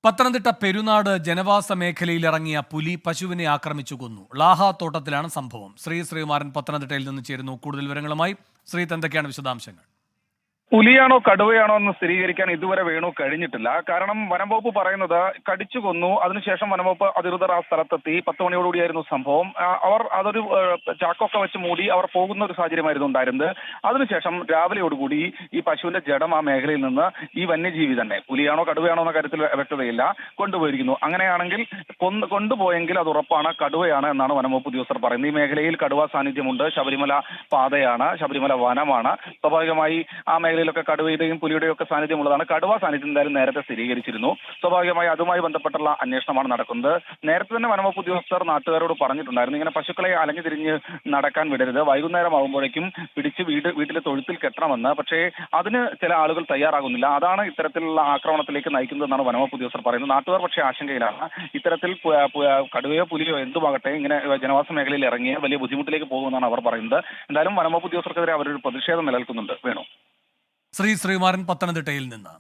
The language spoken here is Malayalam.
പത്തനംതിട്ട പെരുനാട് ജനവാസ മേഖലയിൽ ഇറങ്ങിയ പുലി പശുവിനെ ആക്രമിച്ചു കൊന്നു. ലാഹ തോട്ടത്തിലാണ് സംഭവം. ശ്രീകുമാരൻ പത്തനംതിട്ടയിൽ നിന്ന് ചേരുന്നു കൂടുതൽ വിവരങ്ങളുമായി. എന്തൊക്കെയാണ് വിശദാംശങ്ങൾ? പുലിയാണോ കടുവയാണോ എന്ന് സ്ഥിരീകരിക്കാൻ ഇതുവരെ വേണു കഴിഞ്ഞിട്ടില്ല. കാരണം വനംവകുപ്പ് പറയുന്നത് കടിച്ചു കൊന്നു. അതിനുശേഷം വനംവകുപ്പ് അധികൃതർ ആ സ്ഥലത്തെത്തി. 10 മണിയോടുകൂടിയായിരുന്നു സംഭവം. അവർ അതൊരു ചാക്കൊക്കെ വെച്ച് മൂടി അവർ പോകുന്ന ഒരു സാഹചര്യമായിരുന്നു ഉണ്ടായിരുന്നത്. അതിനുശേഷം രാവിലെയോടുകൂടി ഈ പശുവിന്റെ ജഡം ആ മേഖലയിൽ നിന്ന് ഈ വന്യജീവി തന്നെ, പുലിയാണോ കടുവയാണോ എന്ന കാര്യത്തിൽ വ്യക്തതയില്ല, കൊണ്ടുപോയിരിക്കുന്നു. അങ്ങനെയാണെങ്കിൽ കൊണ്ടുപോയെങ്കിൽ അത് ഉറപ്പാണ് കടുവയാണ് എന്നാണ് വനംവകുപ്പ് ഉദ്യോഗസ്ഥർ പറയുന്നത്. ഈ മേഖലയിൽ കടുവ സാന്നിധ്യമുണ്ട്. ശബരിമല പാതയാണ്, ശബരിമല വനമാണ്. സ്വാഭാവികമായി ആ മേഖലയിലൊക്കെ കടുവയുടെയും പുലിയുടെയും ഒക്കെ സാന്നിധ്യമുള്ളതാണ്. കടുവ സാന്നിധ്യം എന്തായാലും നേരത്തെ സ്ഥിരീകരിച്ചിരുന്നു. സ്വാഭാവികമായി അതുമായി ബന്ധപ്പെട്ടുള്ള അന്വേഷണമാണ് നടക്കുന്നത്. നേരത്തെ തന്നെ വനംവകുപ്പ് ഉദ്യോഗസ്ഥർ നാട്ടുകാരോട് പറഞ്ഞിട്ടുണ്ടായിരുന്നു, ഇങ്ങനെ പശുക്കളെ അലഞ്ഞു തിരിഞ്ഞ് നടക്കാൻ വിടരുത്, വൈകുന്നേരം ആകുമ്പോഴേക്കും പിടിച്ച് വീട്ടിലെ തൊഴുത്തിൽ കെട്ടണമെന്ന്. പക്ഷേ അതിന് ചില ആളുകൾ തയ്യാറാകുന്നില്ല. അതാണ് ഇത്തരത്തിലുള്ള ആക്രമണത്തിലേക്ക് നയിക്കുന്നതെന്നാണ് വനംവകുപ്പ് ഉദ്യോഗസ്ഥർ പറയുന്നത്. നാട്ടുകാർ പക്ഷേ ആശങ്കയിലാണ്. ഇത്തരത്തിൽ കടുവയോ പുലിയോ എന്തുമാകട്ടെ ഇങ്ങനെ ജനവാസ മേഖലയിൽ ഇറങ്ങിയ വലിയ ബുദ്ധിമുട്ടിലേക്ക് പോകുമെന്നാണ് അവർ പറയുന്നത്. എന്തായാലും വനംവകുപ്പ് ഉദ്യോഗസ്ഥർക്കെതിരെ അവരൊരു പ്രതിഷേധം നിലനിൽക്കുന്നുണ്ട്. വേണു. ശ്രീകുമാരൻ പത്തനംതിട്ടയിൽ നിന്ന്.